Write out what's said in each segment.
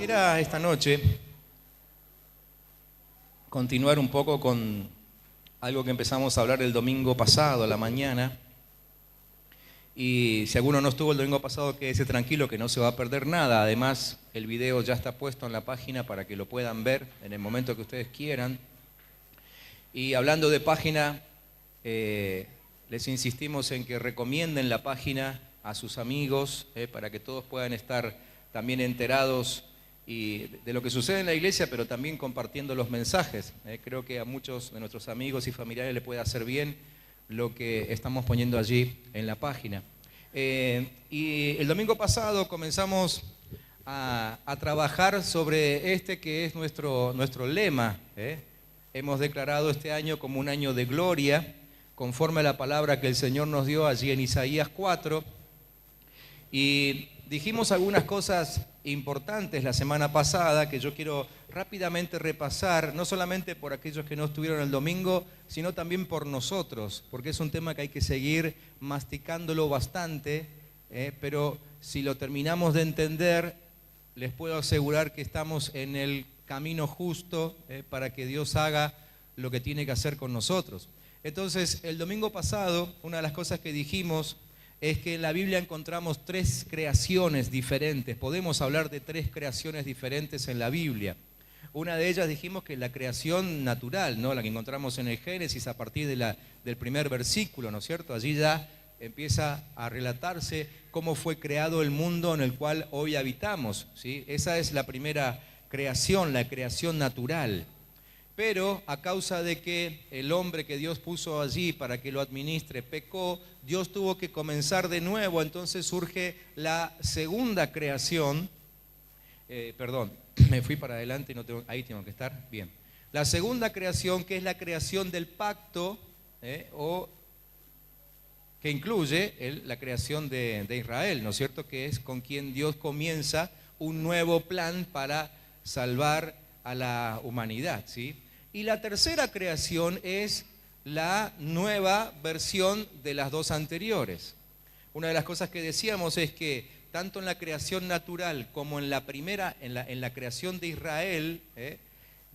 Quisiera esta noche continuar un poco con algo que empezamos a hablar el domingo pasado a la mañana. Y si alguno no estuvo el domingo pasado, quédese tranquilo que no se va a perder nada. Además, el video ya está puesto en la página para que lo puedan ver en el momento que ustedes quieran. Y hablando de página, les insistimos en que recomienden la página a sus amigos para que todos puedan estar también enterados y de lo que sucede en la iglesia, pero también compartiendo los mensajes. Creo que a muchos de nuestros amigos y familiares les puede hacer bien lo que estamos poniendo allí en la página. Y el domingo pasado comenzamos a trabajar sobre este que es nuestro lema. Hemos declarado este año como un año de gloria, conforme a la palabra que el Señor nos dio allí en Isaías 4. Y dijimos algunas cosas importantes la semana pasada que yo quiero rápidamente repasar, no solamente por aquellos que no estuvieron el domingo, sino también por nosotros, porque es un tema que hay que seguir masticándolo bastante, pero si lo terminamos de entender, les puedo asegurar que estamos en el camino justo para que Dios haga lo que tiene que hacer con nosotros. Entonces, el domingo pasado, una de las cosas que dijimos es que en la Biblia encontramos tres creaciones diferentes. Podemos hablar de tres creaciones diferentes en la Biblia. Una de ellas dijimos que es la creación natural, ¿no? La que encontramos en el Génesis a partir del primer versículo, ¿no es cierto? Allí ya empieza a relatarse cómo fue creado el mundo en el cual hoy habitamos, ¿sí? Esa es la primera creación, la creación natural. Pero a causa de que el hombre que Dios puso allí para que lo administre pecó, Dios tuvo que comenzar de nuevo. Entonces surge la segunda creación. Me fui para adelante y ahí tengo que estar. Bien. La segunda creación, que es la creación del pacto, o que incluye la creación de Israel, ¿no es cierto? Que es con quien Dios comienza un nuevo plan para salvar a la humanidad, ¿sí? Y la tercera creación es la nueva versión de las dos anteriores. Una de las cosas que decíamos es que tanto en la creación natural como en la primera, en la creación de Israel,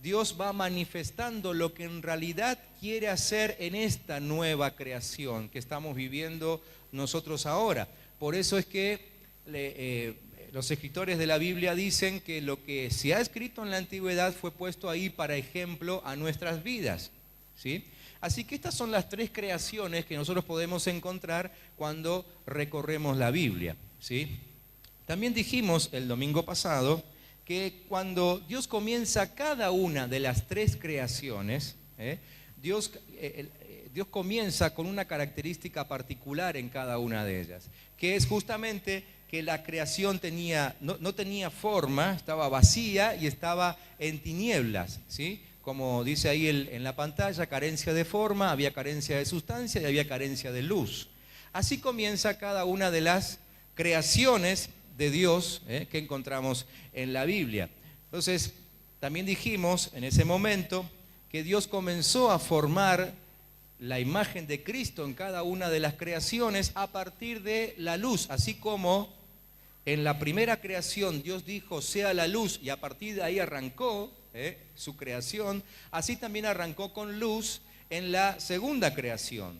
Dios va manifestando lo que en realidad quiere hacer en esta nueva creación que estamos viviendo nosotros ahora. Por eso es que los escritores de la Biblia dicen que lo que se ha escrito en la antigüedad fue puesto ahí para ejemplo a nuestras vidas, ¿sí? Así que estas son las tres creaciones que nosotros podemos encontrar cuando recorremos la Biblia, ¿sí? También dijimos el domingo pasado que cuando Dios comienza cada una de las tres creaciones, Dios comienza con una característica particular en cada una de ellas, que es justamente que la creación no tenía forma, estaba vacía y estaba en tinieblas, ¿sí? Como dice ahí en la pantalla, carencia de forma, había carencia de sustancia y había carencia de luz. Así comienza cada una de las creaciones de Dios que encontramos en la Biblia. Entonces, también dijimos en ese momento que Dios comenzó a formar la imagen de Cristo en cada una de las creaciones a partir de la luz, así como en la primera creación Dios dijo sea la luz y a partir de ahí arrancó su creación, así también arrancó con luz en la segunda creación,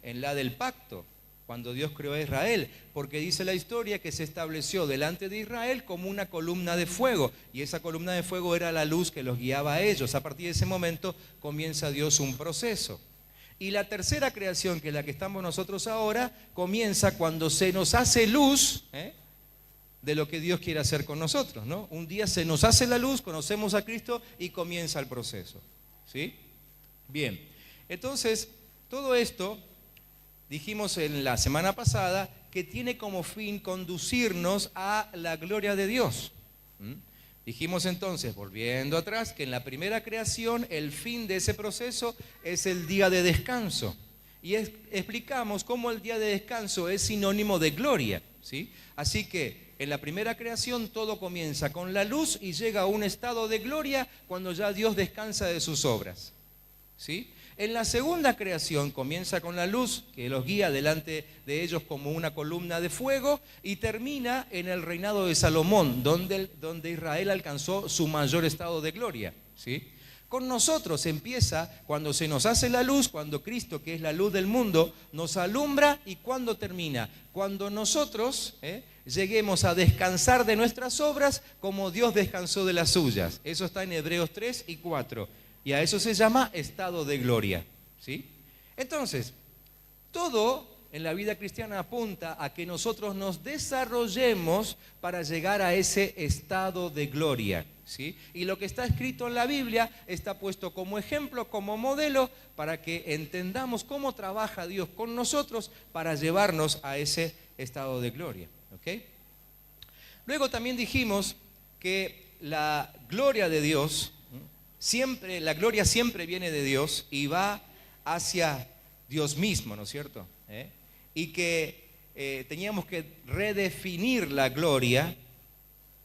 en la del pacto, cuando Dios creó a Israel, porque dice la historia que se estableció delante de Israel como una columna de fuego, y esa columna de fuego era la luz que los guiaba a ellos. A partir de ese momento comienza Dios un proceso. Y la tercera creación, que es la que estamos nosotros ahora, comienza cuando se nos hace luz de lo que Dios quiere hacer con nosotros, ¿no? Un día se nos hace la luz, conocemos a Cristo y comienza el proceso, ¿sí? Bien, entonces todo esto dijimos en la semana pasada que tiene como fin conducirnos a la gloria de Dios. Dijimos entonces, volviendo atrás, que en la primera creación el fin de ese proceso es el día de descanso. Y explicamos cómo el día de descanso es sinónimo de gloria, ¿sí? Así que en la primera creación todo comienza con la luz y llega a un estado de gloria cuando ya Dios descansa de sus obras, ¿sí? En la segunda creación comienza con la luz que los guía delante de ellos como una columna de fuego y termina en el reinado de Salomón, donde Israel alcanzó su mayor estado de gloria, ¿sí? Con nosotros empieza cuando se nos hace la luz, cuando Cristo, que es la luz del mundo, nos alumbra. ¿Y cuando termina? Cuando nosotros lleguemos a descansar de nuestras obras como Dios descansó de las suyas. Eso está en Hebreos 3 y 4. Y a eso se llama estado de gloria, ¿sí? Entonces, todo en la vida cristiana apunta a que nosotros nos desarrollemos para llegar a ese estado de gloria, ¿sí? Y lo que está escrito en la Biblia está puesto como ejemplo, como modelo, para que entendamos cómo trabaja Dios con nosotros para llevarnos a ese estado de gloria, ¿ok? Luego también dijimos que la gloria de Dios, la gloria siempre viene de Dios y va hacia Dios mismo, ¿no es cierto? Y que teníamos que redefinir la gloria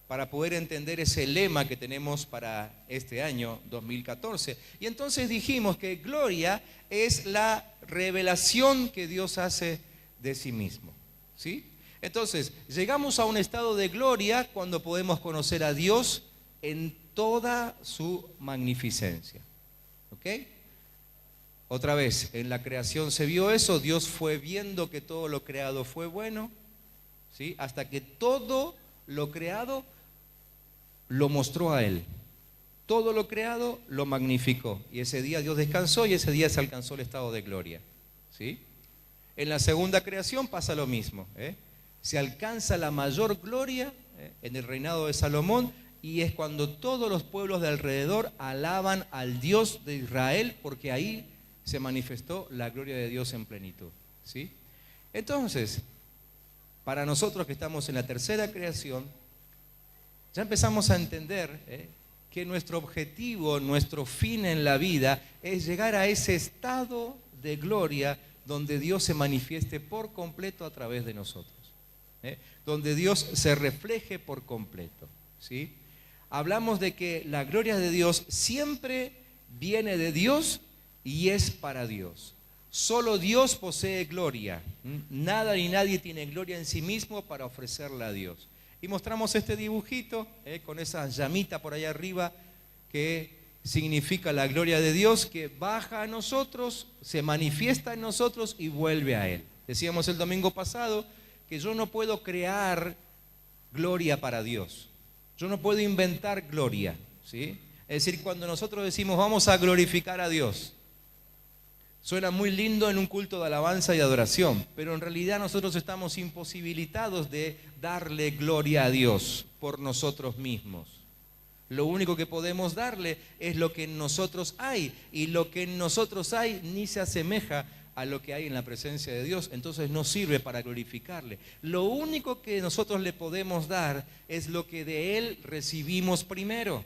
para poder entender ese lema que tenemos para este año 2014. Y entonces dijimos que gloria es la revelación que Dios hace de sí mismo, ¿sí? Entonces, llegamos a un estado de gloria cuando podemos conocer a Dios en toda su magnificencia, ¿ok? Otra vez, en la creación se vio eso, Dios fue viendo que todo lo creado fue bueno, ¿sí? Hasta que todo lo creado lo mostró a Él. Todo lo creado lo magnificó. Y ese día Dios descansó y ese día se alcanzó el estado de gloria, ¿sí? En la segunda creación pasa lo mismo, Se alcanza la mayor gloria en el reinado de Salomón. Y es cuando todos los pueblos de alrededor alaban al Dios de Israel, porque ahí se manifestó la gloria de Dios en plenitud, ¿sí? Entonces, para nosotros que estamos en la tercera creación, ya empezamos a entender que nuestro objetivo, nuestro fin en la vida es llegar a ese estado de gloria donde Dios se manifieste por completo a través de nosotros, donde Dios se refleje por completo, ¿sí? Hablamos de que la gloria de Dios siempre viene de Dios y es para Dios. Solo Dios posee gloria. Nada ni nadie tiene gloria en sí mismo para ofrecerla a Dios. Y mostramos este dibujito con esa llamita por allá arriba que significa la gloria de Dios, que baja a nosotros, se manifiesta en nosotros y vuelve a Él. Decíamos el domingo pasado que yo no puedo crear gloria para Dios. Yo no puedo inventar gloria, ¿sí? Es decir, cuando nosotros decimos vamos a glorificar a Dios, suena muy lindo en un culto de alabanza y adoración, pero en realidad nosotros estamos imposibilitados de darle gloria a Dios por nosotros mismos. Lo único que podemos darle es lo que en nosotros hay, y lo que en nosotros hay ni se asemeja a lo que hay en la presencia de Dios, entonces no sirve para glorificarle. Lo único que nosotros le podemos dar es lo que de Él recibimos primero.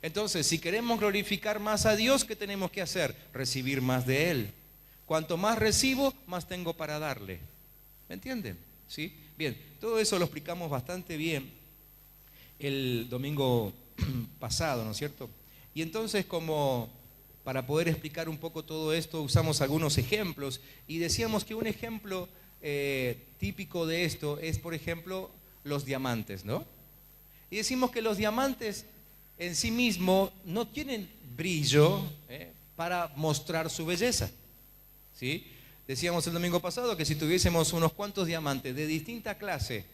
Entonces, si queremos glorificar más a Dios, ¿qué tenemos que hacer? Recibir más de Él. Cuanto más recibo, más tengo para darle. ¿Me entienden? ¿Sí? Bien, todo eso lo explicamos bastante bien el domingo pasado, ¿no es cierto? Y entonces, como para poder explicar un poco todo esto, usamos algunos ejemplos y decíamos que un ejemplo típico de esto es, por ejemplo, los diamantes, ¿no? Y decimos que los diamantes en sí mismos no tienen brillo para mostrar su belleza, ¿sí? Decíamos el domingo pasado que si tuviésemos unos cuantos diamantes de distinta clase,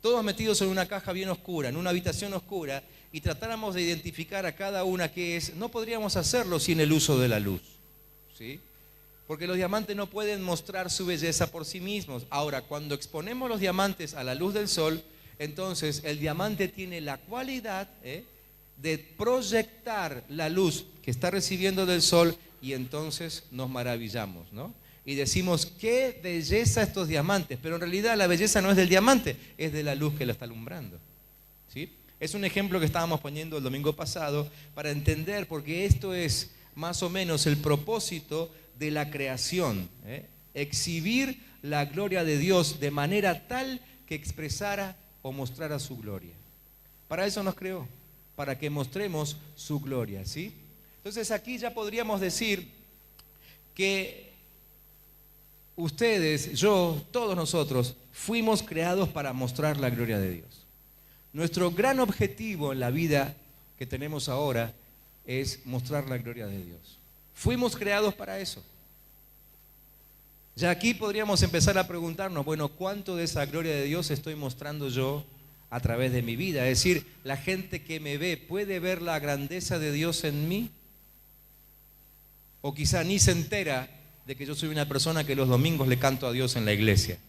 todos metidos en una caja bien oscura, en una habitación oscura, y tratáramos de identificar a cada una qué es, no podríamos hacerlo sin el uso de la luz, ¿sí? Porque los diamantes no pueden mostrar su belleza por sí mismos. Ahora, cuando exponemos los diamantes a la luz del sol, entonces el diamante tiene la cualidad de proyectar la luz que está recibiendo del sol, y entonces nos maravillamos, ¿no? Y decimos, qué belleza estos diamantes, pero en realidad la belleza no es del diamante, es de la luz que lo está alumbrando, ¿sí? Es un ejemplo que estábamos poniendo el domingo pasado para entender, porque esto es más o menos el propósito de la creación, exhibir la gloria de Dios de manera tal que expresara o mostrara su gloria. Para eso nos creó, para que mostremos su gloria, ¿sí? Entonces aquí ya podríamos decir que ustedes, yo, todos nosotros, fuimos creados para mostrar la gloria de Dios. Nuestro gran objetivo en la vida que tenemos ahora es mostrar la gloria de Dios. Fuimos creados para eso. Ya aquí podríamos empezar a preguntarnos, bueno, ¿cuánto de esa gloria de Dios estoy mostrando yo a través de mi vida? Es decir, la gente que me ve, ¿puede ver la grandeza de Dios en mí? O quizá ni se entera de que yo soy una persona que los domingos le canto a Dios en la iglesia.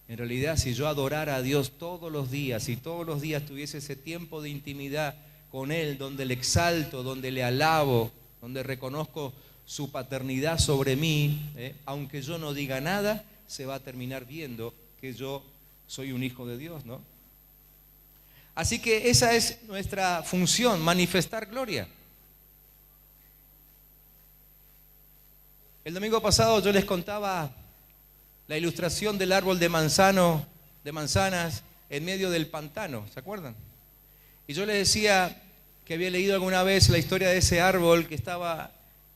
En realidad, si yo adorara a Dios todos los días, si todos los días tuviese ese tiempo de intimidad con Él, donde le exalto, donde le alabo, donde reconozco su paternidad sobre mí, aunque yo no diga nada, se va a terminar viendo que yo soy un hijo de Dios, ¿no? Así que esa es nuestra función, manifestar gloria. El domingo pasado yo les contaba la ilustración del árbol de manzanas en medio del pantano, ¿se acuerdan? Y yo les decía que había leído alguna vez la historia de ese árbol que estaba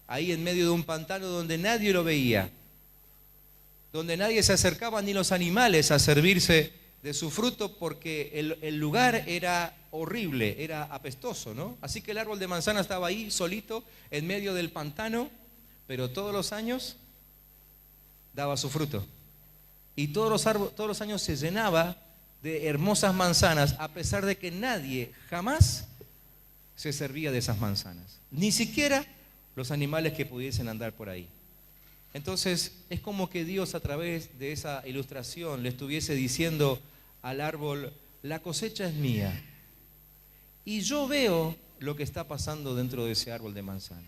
ahí en medio de un pantano donde nadie lo veía, donde nadie se acercaba ni los animales a servirse de su fruto porque el lugar era horrible, era apestoso, ¿no? Así que el árbol de manzana estaba ahí solito en medio del pantano, pero todos los años daba su fruto. Y todos los años se llenaba de hermosas manzanas, a pesar de que nadie jamás se servía de esas manzanas, ni siquiera los animales que pudiesen andar por ahí. Entonces es como que Dios a través de esa ilustración le estuviese diciendo al árbol, la cosecha es mía y yo veo lo que está pasando dentro de ese árbol de manzana.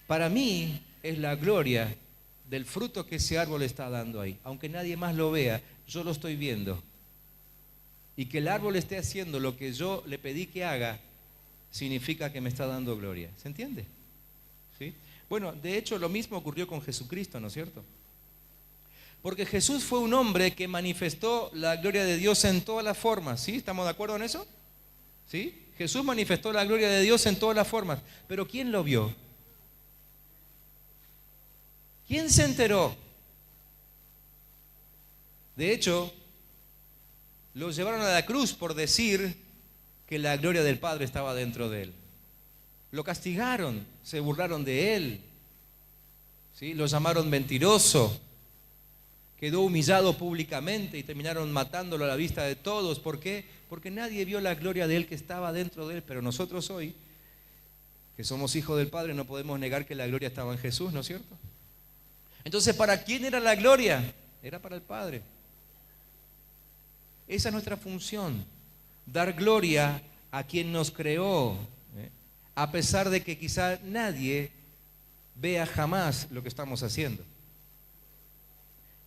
Para mí es la gloria del fruto que ese árbol está dando ahí. Aunque nadie más lo vea, yo lo estoy viendo. Y que el árbol esté haciendo lo que yo le pedí que haga, significa que me está dando gloria. ¿Se entiende? ¿Sí? Bueno, de hecho lo mismo ocurrió con Jesucristo, ¿no es cierto? Porque Jesús fue un hombre que manifestó la gloria de Dios en todas las formas. ¿Sí? ¿Estamos de acuerdo en eso? ¿Sí? Jesús manifestó la gloria de Dios en todas las formas. Pero ¿quién lo vio? ¿Quién se enteró? De hecho, lo llevaron a la cruz por decir que la gloria del Padre estaba dentro de él. Lo castigaron, se burlaron de él, ¿sí? Lo llamaron mentiroso, quedó humillado públicamente y terminaron matándolo a la vista de todos. ¿Por qué? Porque nadie vio la gloria de él que estaba dentro de él. Pero nosotros hoy, que somos hijos del Padre, no podemos negar que la gloria estaba en Jesús, ¿no es cierto? Entonces, ¿para quién era la gloria? Era para el Padre. Esa es nuestra función, dar gloria a quien nos creó, a pesar de que quizá nadie vea jamás lo que estamos haciendo.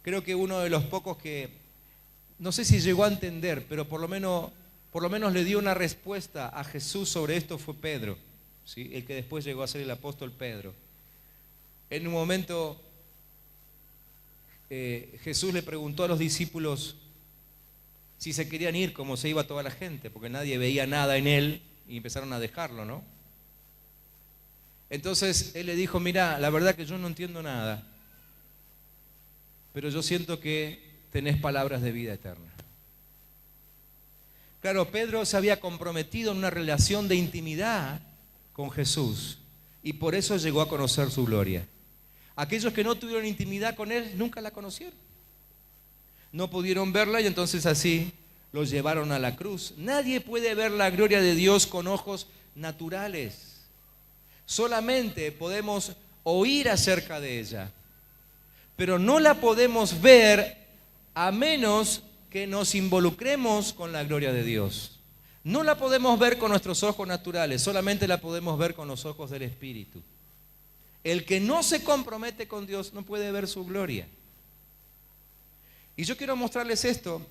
Creo que uno de los pocos que, no sé si llegó a entender, pero por lo menos le dio una respuesta a Jesús sobre esto fue Pedro, ¿sí? El que después llegó a ser el apóstol Pedro. En un momento Jesús le preguntó a los discípulos si se querían ir como se iba toda la gente, porque nadie veía nada en él y empezaron a dejarlo, ¿no? Entonces él le dijo, mira, la verdad que yo no entiendo nada, pero yo siento que tenés palabras de vida eterna. Claro, Pedro se había comprometido en una relación de intimidad con Jesús y por eso llegó a conocer su gloria. Aquellos que no tuvieron intimidad con él nunca la conocieron. No pudieron verla y entonces así los llevaron a la cruz. Nadie puede ver la gloria de Dios con ojos naturales. Solamente podemos oír acerca de ella, pero no la podemos ver a menos que nos involucremos con la gloria de Dios. No la podemos ver con nuestros ojos naturales, solamente la podemos ver con los ojos del Espíritu. El que no se compromete con Dios no puede ver su gloria. Y yo quiero mostrarles esto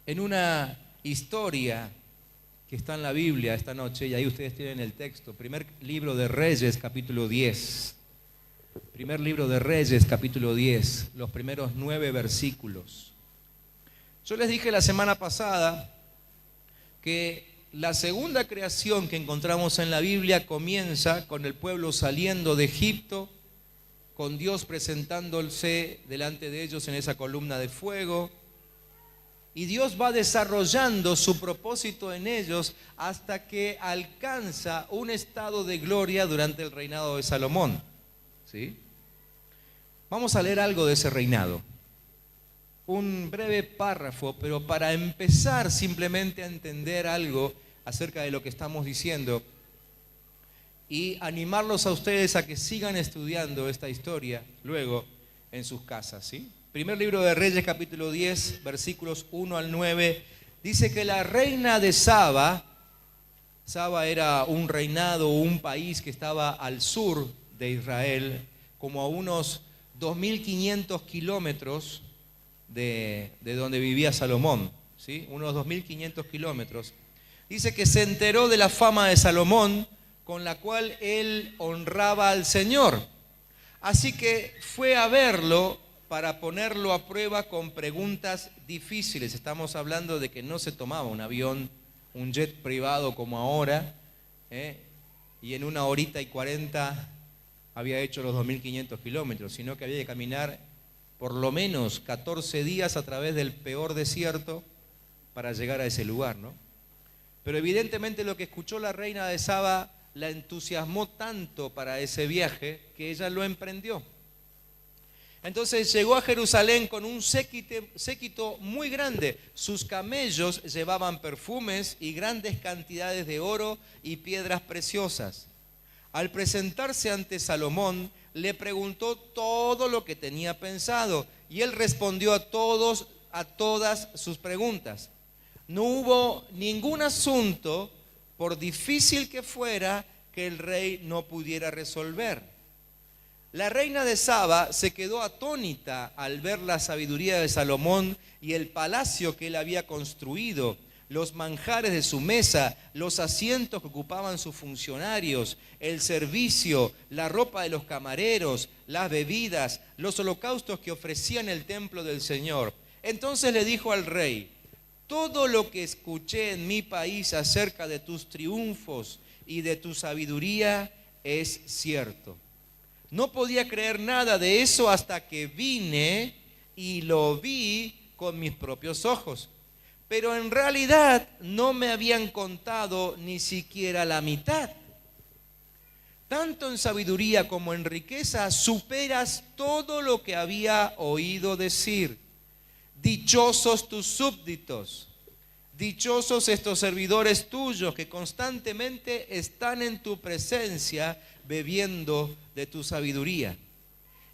en una historia que está en la Biblia esta noche, y ahí ustedes tienen el texto. Primer libro de Reyes, capítulo 10. Primer libro de Reyes, capítulo 10, los primeros 9 versículos. Yo les dije la semana pasada que la segunda creación que encontramos en la Biblia comienza con el pueblo saliendo de Egipto, con Dios presentándose delante de ellos en esa columna de fuego, y Dios va desarrollando su propósito en ellos hasta que alcanza un estado de gloria durante el reinado de Salomón. ¿Sí? Vamos a leer algo de ese reinado. Un breve párrafo, pero para empezar simplemente a entender algo acerca de lo que estamos diciendo y animarlos a ustedes a que sigan estudiando esta historia luego en sus casas, ¿sí? Primer libro de Reyes, capítulo 10, versículos 1 al 9, dice que la reina de Saba era un reinado, un país que estaba al sur de Israel, como a unos 2.500 kilómetros de donde vivía Salomón, ¿sí? Unos 2.500 kilómetros. Dice que se enteró de la fama de Salomón, con la cual él honraba al Señor. Así que fue a verlo para ponerlo a prueba con preguntas difíciles. Estamos hablando de que no se tomaba un avión, un jet privado como ahora, y en 1 horita y 40 había hecho los 2.500 kilómetros, sino que había que caminar por lo menos 14 días a través del peor desierto para llegar a ese lugar, ¿no? Pero evidentemente lo que escuchó la reina de Saba la entusiasmó tanto para ese viaje que ella lo emprendió. Entonces llegó a Jerusalén con un séquito muy grande. Sus camellos llevaban perfumes y grandes cantidades de oro y piedras preciosas. Al presentarse ante Salomón, le preguntó todo lo que tenía pensado y él respondió a todas sus preguntas. No hubo ningún asunto, por difícil que fuera, que el rey no pudiera resolver. La reina de Saba se quedó atónita al ver la sabiduría de Salomón y el palacio que él había construido, los manjares de su mesa, los asientos que ocupaban sus funcionarios, el servicio, la ropa de los camareros, las bebidas, los holocaustos que ofrecían en el templo del Señor. Entonces le dijo al rey: todo lo que escuché en mi país acerca de tus triunfos y de tu sabiduría es cierto. No podía creer nada de eso hasta que vine y lo vi con mis propios ojos. Pero en realidad no me habían contado ni siquiera la mitad. Tanto en sabiduría como en riqueza superas todo lo que había oído decir. Dichosos tus súbditos, dichosos estos servidores tuyos que constantemente están en tu presencia bebiendo de tu sabiduría.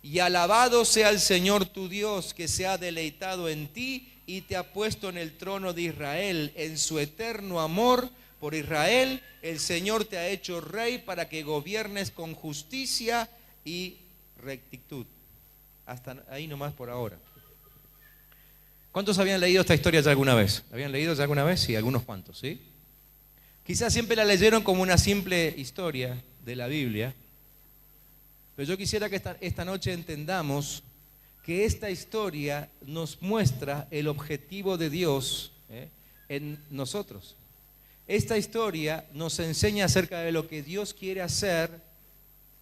Y alabado sea el Señor tu Dios, que se ha deleitado en ti y te ha puesto en el trono de Israel. En su eterno amor por Israel, el Señor te ha hecho rey para que gobiernes con justicia y rectitud. Hasta ahí nomás por ahora. ¿Cuántos habían leído esta historia ya alguna vez? ¿Habían leído ya alguna vez? Sí, algunos cuantos, ¿sí? Quizás siempre la leyeron como una simple historia de la Biblia, pero yo quisiera que esta noche entendamos que esta historia nos muestra el objetivo de Dios en nosotros. Esta historia nos enseña acerca de lo que Dios quiere hacer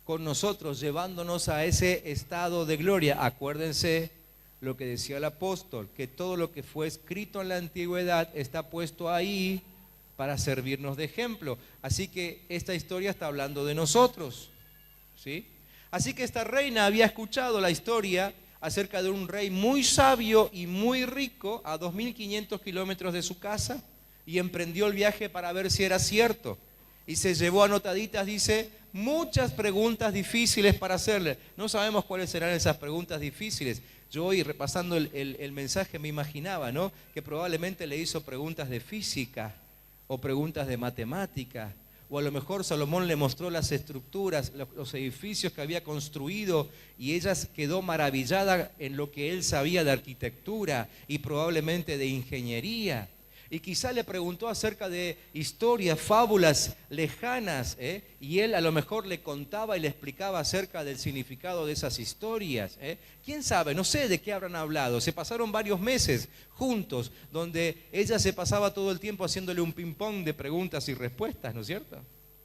con nosotros, llevándonos a ese estado de gloria. Acuérdense lo que decía el apóstol, que todo lo que fue escrito en la antigüedad está puesto ahí para servirnos de ejemplo. Así que esta historia está hablando de nosotros, ¿sí? Así que esta reina había escuchado la historia acerca de un rey muy sabio y muy rico a 2.500 kilómetros de su casa y emprendió el viaje para ver si era cierto. Y se llevó anotaditas, dice, muchas preguntas difíciles para hacerle. No sabemos cuáles serán esas preguntas difíciles. Yo hoy repasando el mensaje me imaginaba, ¿no?, que probablemente le hizo preguntas de física o preguntas de matemática. O a lo mejor Salomón le mostró las estructuras, los edificios que había construido y ella quedó maravillada en lo que él sabía de arquitectura y probablemente de ingeniería. y quizá le preguntó acerca de historias, fábulas lejanas, y él a lo mejor le contaba y le explicaba acerca del significado de esas historias. ¿Quién sabe? No sé de qué habrán hablado. Se pasaron varios meses juntos, donde ella se pasaba todo el tiempo haciéndole un ping-pong de preguntas y respuestas, ¿no es cierto?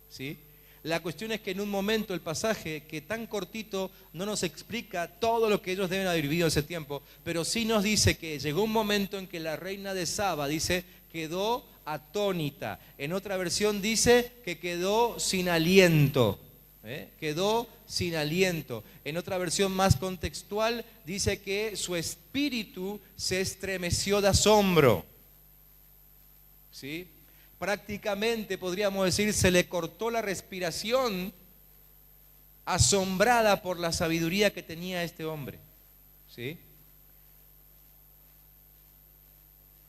¿Sí? La cuestión es que en un momento el pasaje, que tan cortito, no nos explica todo lo que ellos deben haber vivido ese tiempo, pero sí nos dice que llegó un momento en que la reina de Saba, dice, quedó atónita. En otra versión dice que quedó sin aliento. Quedó sin aliento. En otra versión más contextual dice que su espíritu se estremeció de asombro. ¿Sí? Prácticamente podríamos decir, se le cortó la respiración, asombrada por la sabiduría que tenía este hombre. ¿Sí?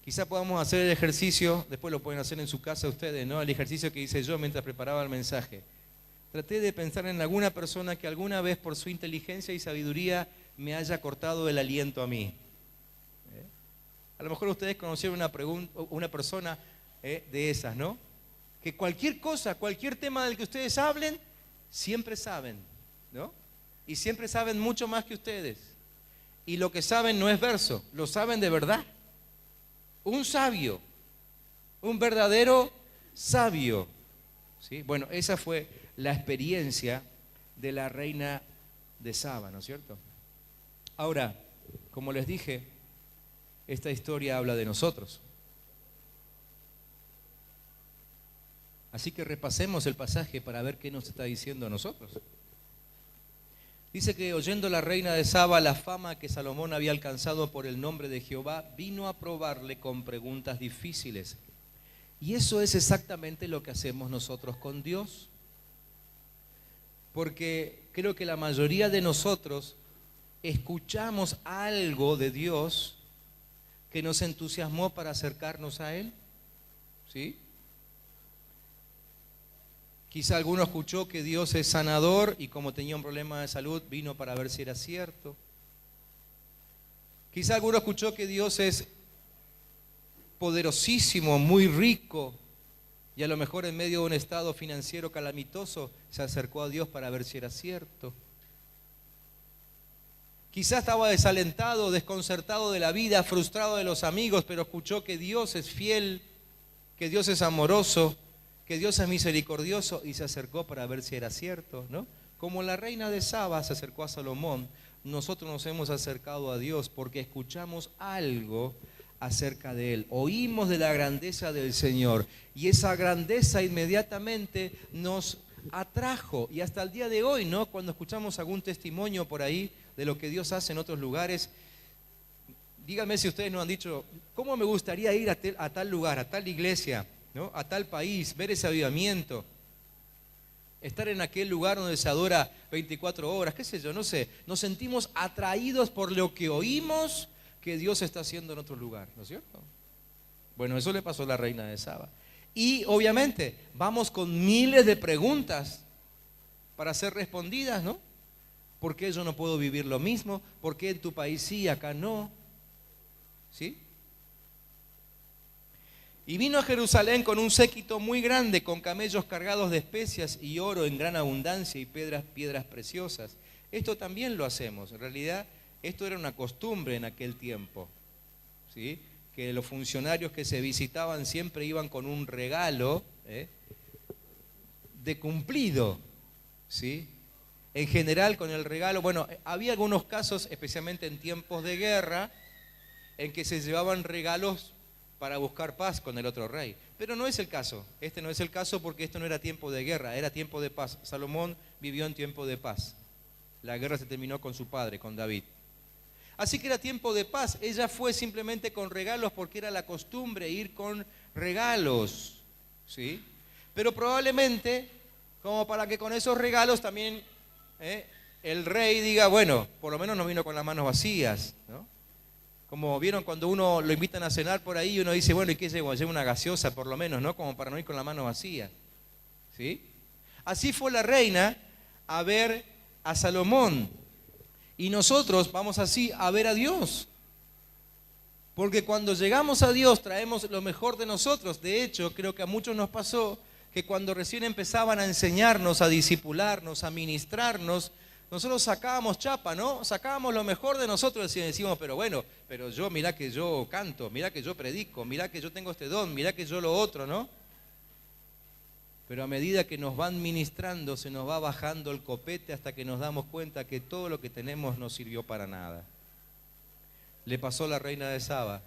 Quizá podamos hacer el ejercicio, después lo pueden hacer en su casa ustedes, ¿no? El ejercicio que hice yo mientras preparaba el mensaje. Traté de pensar en alguna persona que alguna vez por su inteligencia y sabiduría me haya cortado el aliento a mí. A lo mejor ustedes conocieron una persona de esas, ¿no? Que cualquier cosa, cualquier tema del que ustedes hablen, siempre saben, ¿no? Y siempre saben mucho más que ustedes. Y lo que saben no es verso, lo saben de verdad. Un sabio, un verdadero sabio. ¿Sí? Bueno, esa fue la experiencia de la reina de Saba, ¿no es cierto? Ahora, como les dije, esta historia habla de nosotros. Así que repasemos el pasaje para ver qué nos está diciendo a nosotros. Dice que oyendo la reina de Saba la fama que Salomón había alcanzado por el nombre de Jehová, vino a probarle con preguntas difíciles. Y eso es exactamente lo que hacemos nosotros con Dios. Porque creo que la mayoría de nosotros escuchamos algo de Dios que nos entusiasmó para acercarnos a Él. ¿Sí? Quizá alguno escuchó que Dios es sanador y como tenía un problema de salud vino para ver si era cierto. Quizá alguno escuchó que Dios es poderosísimo, muy rico y a lo mejor en medio de un estado financiero calamitoso se acercó a Dios para ver si era cierto. Quizá estaba desalentado, desconcertado de la vida, frustrado de los amigos, pero escuchó que Dios es fiel, que Dios es amoroso, que Dios es misericordioso y se acercó para ver si era cierto, ¿no? Como la reina de Saba se acercó a Salomón, nosotros nos hemos acercado a Dios porque escuchamos algo acerca de Él. Oímos de la grandeza del Señor y esa grandeza inmediatamente nos atrajo. Y hasta el día de hoy, ¿no? Cuando escuchamos algún testimonio por ahí de lo que Dios hace en otros lugares, díganme si ustedes nos han dicho, ¿cómo me gustaría ir a tal lugar, a tal iglesia, ¿no? A tal país, ver ese avivamiento, estar en aquel lugar donde se adora 24 horas, qué sé yo, no sé. Nos sentimos atraídos por lo que oímos que Dios está haciendo en otro lugar, ¿no es cierto? Bueno, eso le pasó a la reina de Saba. Y obviamente vamos con miles de preguntas para ser respondidas, ¿no? ¿Por qué yo no puedo vivir lo mismo? ¿Por qué en tu país sí, acá no? ¿Sí? Y vino a Jerusalén con un séquito muy grande, con camellos cargados de especias y oro en gran abundancia y piedras preciosas. Esto también lo hacemos. En realidad, esto era una costumbre en aquel tiempo, ¿sí? Que los funcionarios que se visitaban siempre iban con un regalo de cumplido, ¿sí? En general con el regalo, bueno, había algunos casos, especialmente en tiempos de guerra, en que se llevaban regalos para buscar paz con el otro rey. Pero no es el caso. Este no es el caso porque esto no era tiempo de guerra, era tiempo de paz. Salomón vivió en tiempo de paz. La guerra se terminó con su padre, con David. Así que era tiempo de paz. Ella fue simplemente con regalos porque era la costumbre ir con regalos, ¿sí? Pero probablemente, como para que con esos regalos también el rey diga, bueno, por lo menos no vino con las manos vacías, ¿no? Como vieron cuando uno lo invitan a cenar por ahí, uno dice, bueno, ¿y qué llevo? Llevo una gaseosa por lo menos, ¿no? Como para no ir con la mano vacía, ¿sí? Así fue la reina a ver a Salomón. Y nosotros vamos así a ver a Dios. Porque cuando llegamos a Dios traemos lo mejor de nosotros. De hecho, creo que a muchos nos pasó que cuando recién empezaban a enseñarnos, a discipularnos, a ministrarnos, nosotros sacábamos chapa, ¿no? Sacábamos lo mejor de nosotros y decíamos, pero bueno, pero yo, mirá que yo canto, mirá que yo predico, mirá que yo tengo este don, mirá que yo lo otro, ¿no? Pero a medida que nos van ministrando, se nos va bajando el copete hasta que nos damos cuenta que todo lo que tenemos no sirvió para nada. Le pasó a la reina de Saba.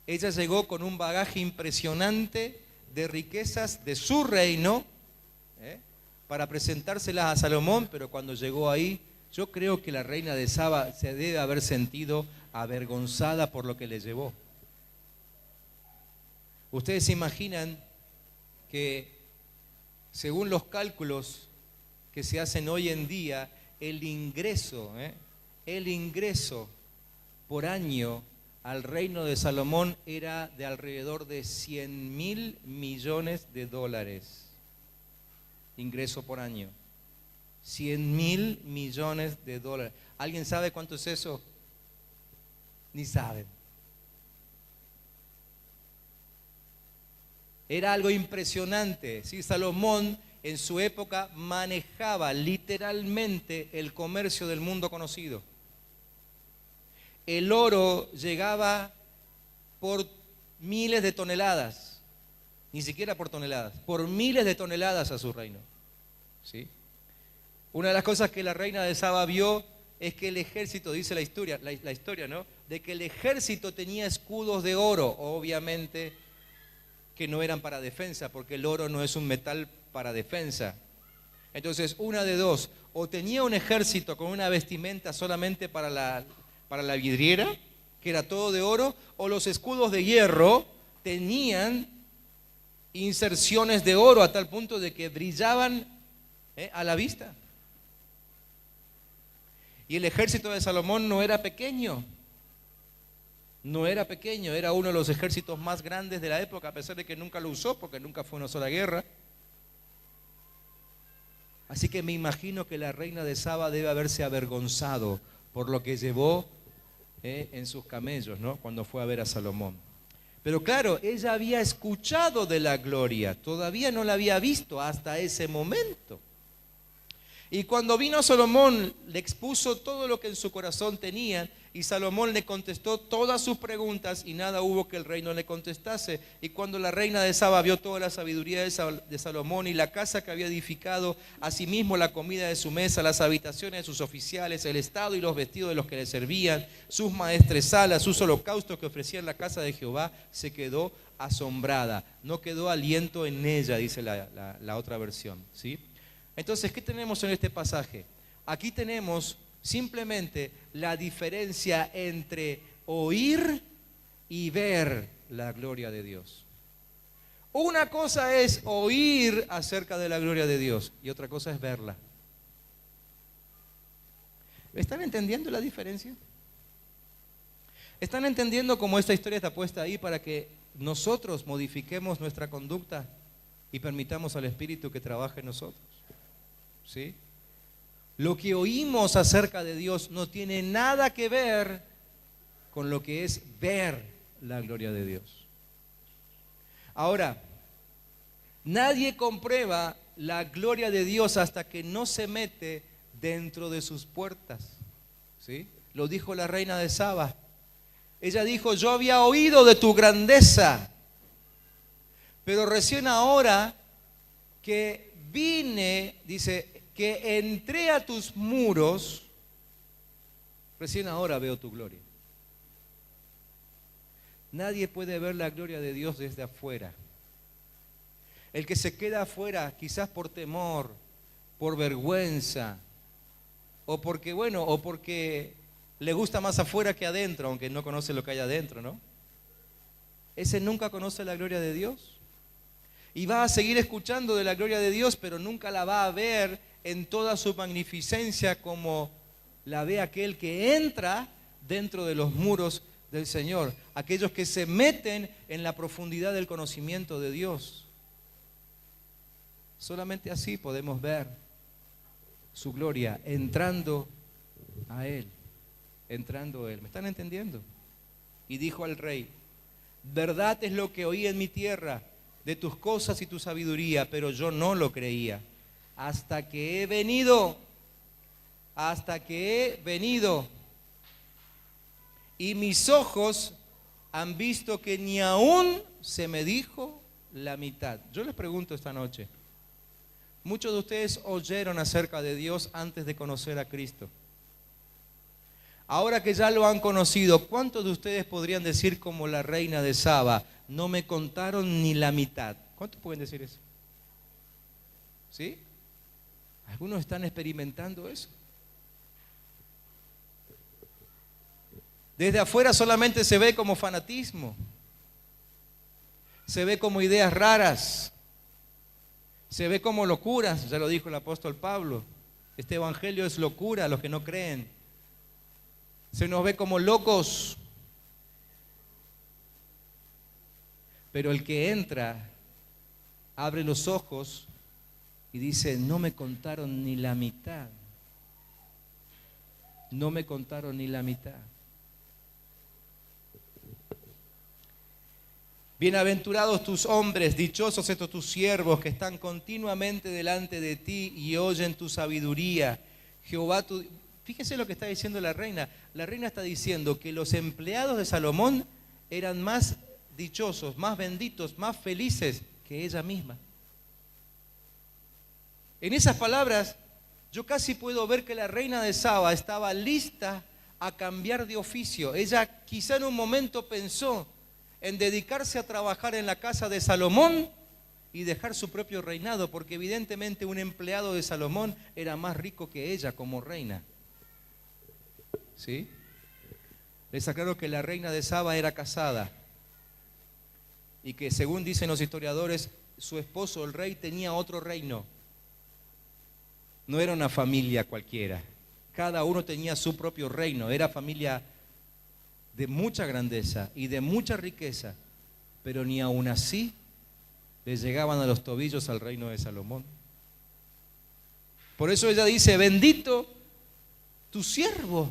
Ella llegó con un bagaje impresionante de riquezas de su reino, para presentárselas a Salomón, pero cuando llegó ahí, yo creo que la reina de Saba se debe haber sentido avergonzada por lo que le llevó. Ustedes se imaginan que, según los cálculos que se hacen hoy en día, el ingreso por año al reino de Salomón era de alrededor de 100.000 millones de dólares. Ingreso por año. 100.000 millones de dólares. ¿Alguien sabe cuánto es eso? Ni saben. Era algo impresionante. ¿Sí? Salomón en su época manejaba literalmente el comercio del mundo conocido. El oro llegaba por miles de toneladas, ni siquiera por toneladas, por miles de toneladas a su reino. ¿Sí? Una de las cosas que la reina de Saba vio es que el ejército, dice la historia, ¿no? De que el ejército tenía escudos de oro, obviamente que no eran para defensa, porque el oro no es un metal para defensa. Entonces, una de dos, o tenía un ejército con una vestimenta solamente para la vidriera, que era todo de oro, o los escudos de hierro tenían inserciones de oro a tal punto de que brillaban a la vista. Y el ejército de Salomón no era pequeño, era uno de los ejércitos más grandes de la época, a pesar de que nunca lo usó, porque nunca fue una sola guerra. Así que me imagino que la reina de Saba debe haberse avergonzado por lo que llevó en sus camellos, ¿no? Cuando fue a ver a Salomón. Pero claro, ella había escuchado de la gloria, todavía no la había visto hasta ese momento. Y cuando vino Salomón, le expuso todo lo que en su corazón tenía, y Salomón le contestó todas sus preguntas, y nada hubo que el rey no le contestase. Y cuando la reina de Saba vio toda la sabiduría de Salomón y la casa que había edificado, asimismo la comida de su mesa, las habitaciones de sus oficiales, el estado y los vestidos de los que le servían, sus maestresalas, sus holocaustos que ofrecían en la casa de Jehová, se quedó asombrada. No quedó aliento en ella, dice la otra versión, ¿sí? Entonces, ¿qué tenemos en este pasaje? Aquí tenemos simplemente la diferencia entre oír y ver la gloria de Dios. Una cosa es oír acerca de la gloria de Dios y otra cosa es verla. ¿Están entendiendo la diferencia? ¿Están entendiendo cómo esta historia está puesta ahí para que nosotros modifiquemos nuestra conducta y permitamos al Espíritu que trabaje en nosotros? ¿Sí? Lo que oímos acerca de Dios no tiene nada que ver con lo que es ver la gloria de Dios. Ahora, nadie comprueba la gloria de Dios hasta que no se mete dentro de sus puertas. ¿Sí? Lo dijo la reina de Saba. Ella dijo, yo había oído de tu grandeza, pero recién ahora que vine, dice, que entré a tus muros, recién ahora veo tu gloria. Nadie puede ver la gloria de Dios desde afuera. El que se queda afuera, quizás por temor, por vergüenza, o porque le gusta más afuera que adentro, aunque no conoce lo que hay adentro, ¿no? Ese nunca conoce la gloria de Dios. Y va a seguir escuchando de la gloria de Dios, pero nunca la va a ver en toda su magnificencia como la ve aquel que entra dentro de los muros del Señor. Aquellos que se meten en la profundidad del conocimiento de Dios. Solamente así podemos ver su gloria, entrando a Él. ¿Me están entendiendo? y dijo al rey: verdad es lo que oí en mi tierra de tus cosas y tu sabiduría, pero yo no lo creía. Hasta que he venido y mis ojos han visto que ni aún se me dijo la mitad. Yo les pregunto esta noche, muchos de ustedes oyeron acerca de Dios antes de conocer a Cristo. Ahora que ya lo han conocido, ¿cuántos de ustedes podrían decir como la reina de Saba: no me contaron ni la mitad? ¿Cuántos pueden decir eso? ¿Sí? Algunos están experimentando eso. Desde afuera solamente se ve como fanatismo, se ve como ideas raras, se ve como locuras, ya lo dijo el apóstol Pablo. Este evangelio es locura a los que no creen. Se nos ve como locos. Pero el que entra, abre los ojos y dice: no me contaron ni la mitad. No me contaron ni la mitad. Bienaventurados tus hombres, dichosos estos tus siervos que están continuamente delante de ti y oyen tu sabiduría. Jehová tu... Fíjese lo que está diciendo la reina. La reina está diciendo que los empleados de Salomón eran más dichosos, más benditos, más felices que ella misma. En esas palabras, yo casi puedo ver que la reina de Saba estaba lista a cambiar de oficio. Ella quizá en un momento pensó en dedicarse a trabajar en la casa de Salomón y dejar su propio reinado, porque evidentemente un empleado de Salomón era más rico que ella como reina. ¿Sí? Les aclaro que la reina de Saba era casada y que, según dicen los historiadores, su esposo, el rey, tenía otro reino. No era una familia cualquiera. Cada uno tenía su propio reino. Era familia de mucha grandeza y de mucha riqueza, pero ni aun así les llegaban a los tobillos al reino de Salomón. Por eso ella dice: bendito tu siervo,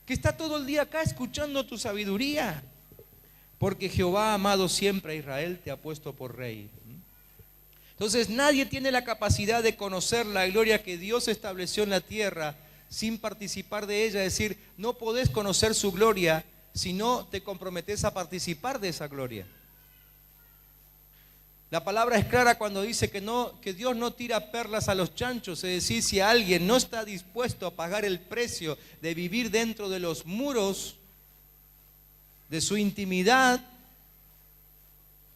que está todo el día acá escuchando tu sabiduría, porque Jehová ha amado siempre a Israel, te ha puesto por rey. Entonces nadie tiene la capacidad de conocer la gloria que Dios estableció en la tierra sin participar de ella. Es decir, no podés conocer su gloria si no te comprometes a participar de esa gloria. La palabra es clara cuando dice que Dios no tira perlas a los chanchos. Es decir, si alguien no está dispuesto a pagar el precio de vivir dentro de los muros de su intimidad,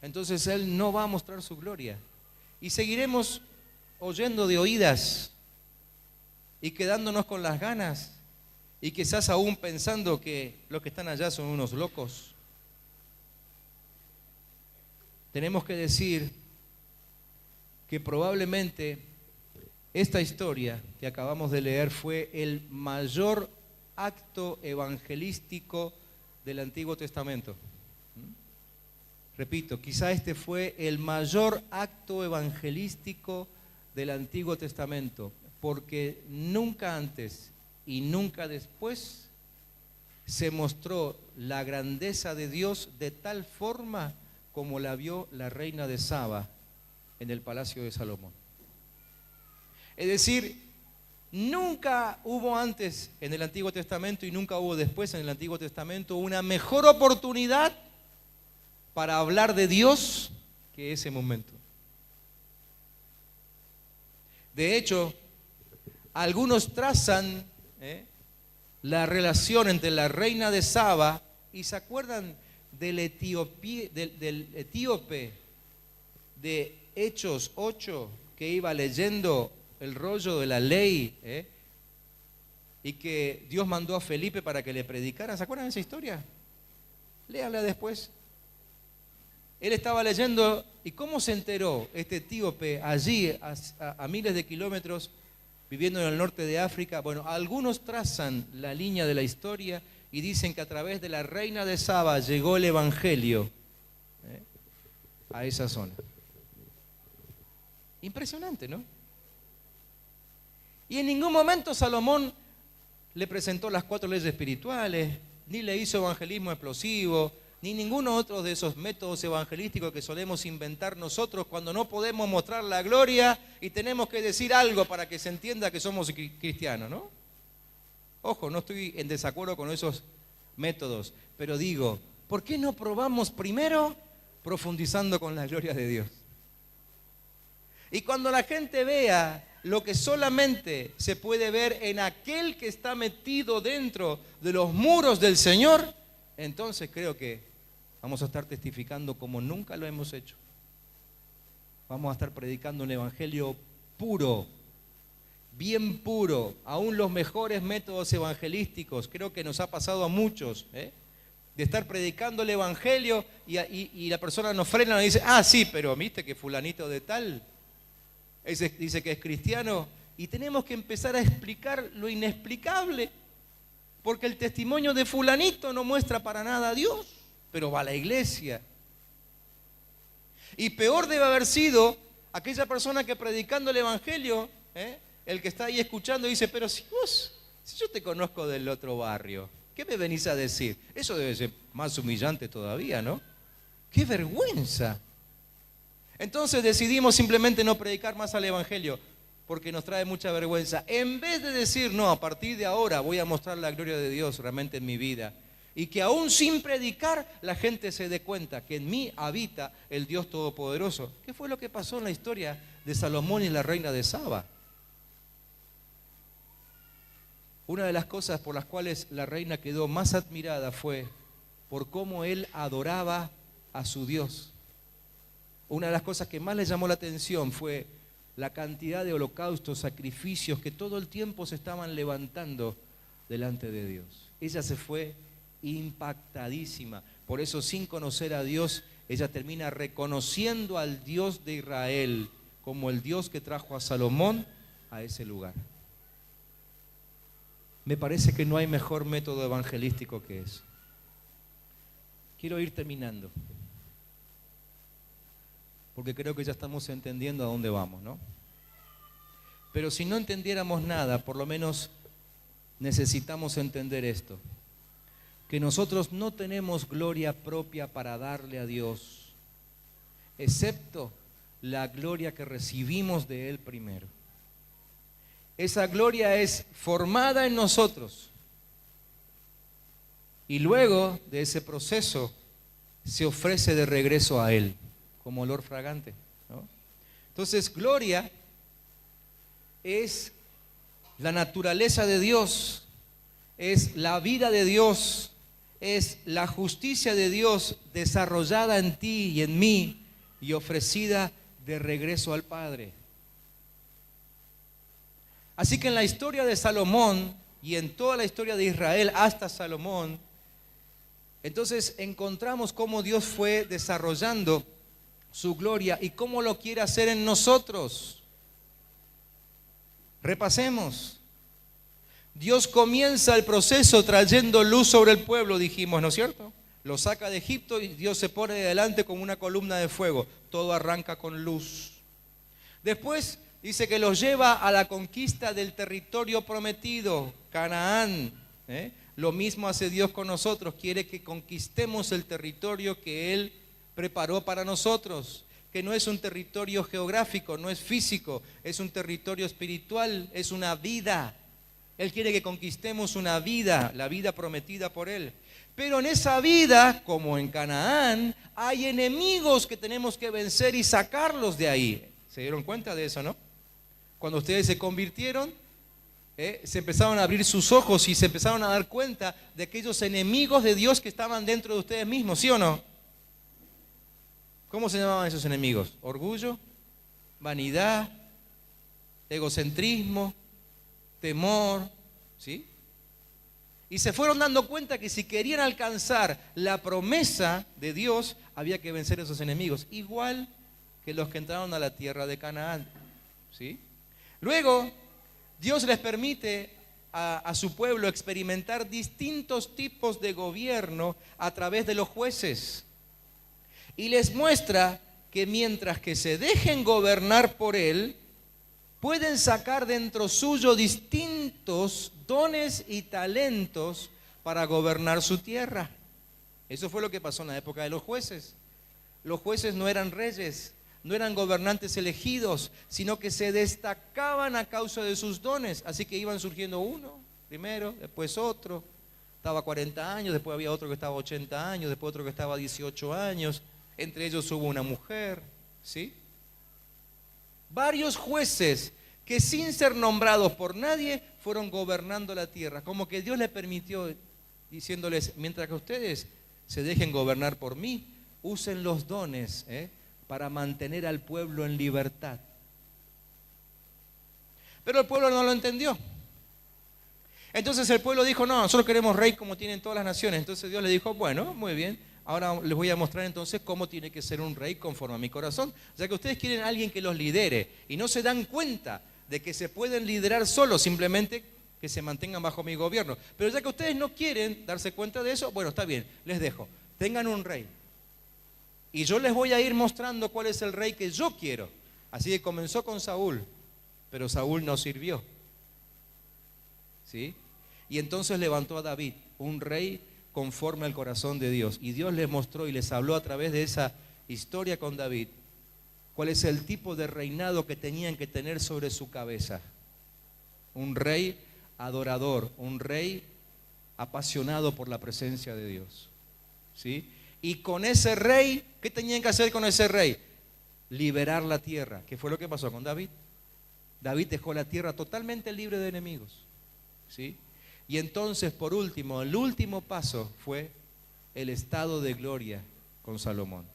entonces Él no va a mostrar su gloria. Y seguiremos oyendo de oídas y quedándonos con las ganas y quizás aún pensando que los que están allá son unos locos. Tenemos que decir que probablemente esta historia que acabamos de leer fue el mayor acto evangelístico del Antiguo Testamento. Repito, quizá este fue el mayor acto evangelístico del Antiguo Testamento, porque nunca antes y nunca después se mostró la grandeza de Dios de tal forma como la vio la reina de Saba en el palacio de Salomón. Es decir, nunca hubo antes en el Antiguo Testamento y nunca hubo después en el Antiguo Testamento una mejor oportunidad para hablar de Dios que ese momento. De hecho, algunos trazan la relación entre la reina de Saba y se acuerdan del etíope de Hechos 8 que iba leyendo el rollo de la ley y que Dios mandó a Felipe para que le predicara. ¿Se acuerdan de esa historia? Léanla después. Él estaba leyendo y cómo se enteró este etíope allí a miles de kilómetros viviendo en el norte de África. Bueno, algunos trazan la línea de la historia y dicen que a través de la reina de Saba llegó el evangelio a esa zona. Impresionante, ¿no? Y en ningún momento Salomón le presentó las 4 leyes espirituales, ni le hizo evangelismo explosivo, ni ninguno otro de esos métodos evangelísticos que solemos inventar nosotros cuando no podemos mostrar la gloria y tenemos que decir algo para que se entienda que somos cristianos, ¿no? Ojo, no estoy en desacuerdo con esos métodos, pero digo, ¿por qué no probamos primero profundizando con la gloria de Dios? Y cuando la gente vea lo que solamente se puede ver en aquel que está metido dentro de los muros del Señor, entonces creo que vamos a estar testificando como nunca lo hemos hecho. Vamos a estar predicando un evangelio puro, bien puro, aún los mejores métodos evangelísticos. Creo que nos ha pasado a muchos, de estar predicando el evangelio y la persona nos frena y dice, ah, sí, pero viste que fulanito de tal ese dice que es cristiano, y tenemos que empezar a explicar lo inexplicable, porque el testimonio de fulanito no muestra para nada a Dios, pero va a la iglesia. Y peor debe haber sido aquella persona que predicando el evangelio, el que está ahí escuchando dice, pero si yo te conozco del otro barrio, ¿qué me venís a decir? Eso debe ser más humillante todavía, ¿no? ¡Qué vergüenza! Entonces decidimos simplemente no predicar más al evangelio porque nos trae mucha vergüenza. En vez de decir, no, a partir de ahora voy a mostrar la gloria de Dios realmente en mi vida. Y que aún sin predicar la gente se dé cuenta que en mí habita el Dios Todopoderoso. ¿Qué fue lo que pasó en la historia de Salomón y la reina de Saba? Una de las cosas por las cuales la reina quedó más admirada fue por cómo él adoraba a su Dios. Una de las cosas que más le llamó la atención fue la cantidad de holocaustos, sacrificios que todo el tiempo se estaban levantando delante de Dios. Ella se fue impactadísima. Por eso, sin conocer a Dios, ella termina reconociendo al Dios de Israel como el Dios que trajo a Salomón a ese lugar. Me parece que no hay mejor método evangelístico que eso. Quiero ir terminando, porque creo que ya estamos entendiendo a dónde vamos, ¿no? Pero si no entendiéramos nada, por lo menos necesitamos entender esto, que nosotros no tenemos gloria propia para darle a Dios, excepto la gloria que recibimos de Él primero. Esa gloria es formada en nosotros y luego de ese proceso se ofrece de regreso a Él como olor fragante, ¿no? Entonces, gloria es la naturaleza de Dios, es la vida de Dios, es la justicia de Dios desarrollada en ti y en mí y ofrecida de regreso al Padre. Así que en la historia de Salomón y en toda la historia de Israel hasta Salomón, entonces encontramos cómo Dios fue desarrollando su gloria y cómo lo quiere hacer en nosotros. Repasemos. Dios comienza el proceso trayendo luz sobre el pueblo, dijimos, ¿no es cierto? Lo saca de Egipto y Dios se pone delante como una columna de fuego. Todo arranca con luz. Después dice que los lleva a la conquista del territorio prometido, Canaán. Lo mismo hace Dios con nosotros, quiere que conquistemos el territorio que Él preparó para nosotros, que no es un territorio geográfico, no es físico, es un territorio espiritual, es una vida. Él quiere que conquistemos una vida, la vida prometida por Él. Pero en esa vida, como en Canaán, hay enemigos que tenemos que vencer y sacarlos de ahí. ¿Se dieron cuenta de eso, no? Cuando ustedes se convirtieron, se empezaron a abrir sus ojos y se empezaron a dar cuenta de aquellos enemigos de Dios que estaban dentro de ustedes mismos, ¿sí o no? ¿Cómo se llamaban esos enemigos? Orgullo, vanidad, egocentrismo, temor, ¿sí? Y se fueron dando cuenta que si querían alcanzar la promesa de Dios, había que vencer esos enemigos, igual que los que entraron a la tierra de Canaán, ¿sí? Luego, Dios les permite a su pueblo experimentar distintos tipos de gobierno a través de los jueces. Y les muestra que mientras que se dejen gobernar por Él, pueden sacar dentro suyo distintos dones y talentos para gobernar su tierra. Eso fue lo que pasó en la época de los jueces. Los jueces no eran reyes, no eran gobernantes elegidos, sino que se destacaban a causa de sus dones. Así que iban surgiendo uno primero, después otro. Estaba 40 años, después había otro que estaba 80 años, después otro que estaba 18 años. Entre ellos hubo una mujer, ¿sí? Varios jueces que sin ser nombrados por nadie fueron gobernando la tierra. Como que Dios les permitió, diciéndoles, mientras que ustedes se dejen gobernar por mí, usen los dones para mantener al pueblo en libertad. Pero el pueblo no lo entendió. Entonces el pueblo dijo, no, nosotros queremos rey como tienen todas las naciones. Entonces Dios le dijo, bueno, muy bien, ahora les voy a mostrar entonces cómo tiene que ser un rey conforme a mi corazón. O sea que ustedes quieren a alguien que los lidere y no se dan cuenta de que se pueden liderar solos, simplemente que se mantengan bajo mi gobierno. Pero ya que ustedes no quieren darse cuenta de eso, bueno, está bien, les dejo. Tengan un rey. Y yo les voy a ir mostrando cuál es el rey que yo quiero. Así que comenzó con Saúl, pero Saúl no sirvió. ¿Sí? Y entonces levantó a David, un rey conforme al corazón de Dios. Y Dios les mostró y les habló a través de esa historia con David cuál es el tipo de reinado que tenían que tener sobre su cabeza. Un rey adorador, un rey apasionado por la presencia de Dios. ¿Sí? Y con ese rey, ¿qué tenían que hacer con ese rey? Liberar la tierra, que fue lo que pasó con David. David dejó la tierra totalmente libre de enemigos. ¿Sí? Y entonces, por último, el último paso fue el estado de gloria con Salomón.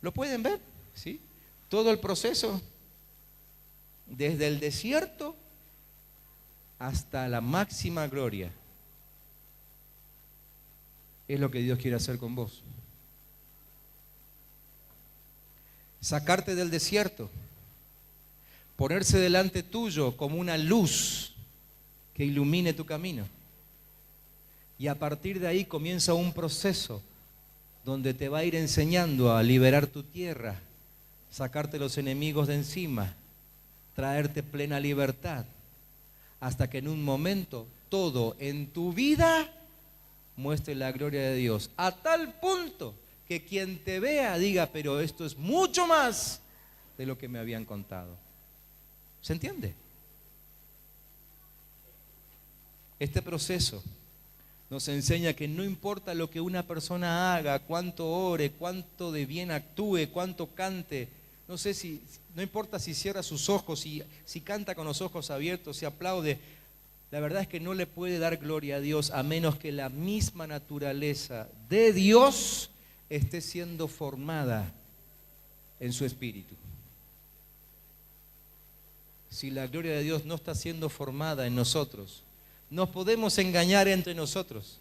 ¿Lo pueden ver? ¿Sí? Todo el proceso, desde el desierto hasta la máxima gloria, es lo que Dios quiere hacer con vos. Sacarte del desierto, ponerse delante tuyo como una luz que ilumine tu camino. Y a partir de ahí comienza un proceso donde te va a ir enseñando a liberar tu tierra, sacarte los enemigos de encima, traerte plena libertad, hasta que en un momento todo en tu vida muestre la gloria de Dios, a tal punto que quien te vea diga, pero esto es mucho más de lo que me habían contado. ¿Se entiende? Este proceso nos enseña que no importa lo que una persona haga, cuánto ore, cuánto de bien actúe, cuánto cante, no importa si cierra sus ojos, si canta con los ojos abiertos, si aplaude, la verdad es que no le puede dar gloria a Dios a menos que la misma naturaleza de Dios esté siendo formada en su espíritu. Si la gloria de Dios no está siendo formada en nosotros, nos podemos engañar entre nosotros,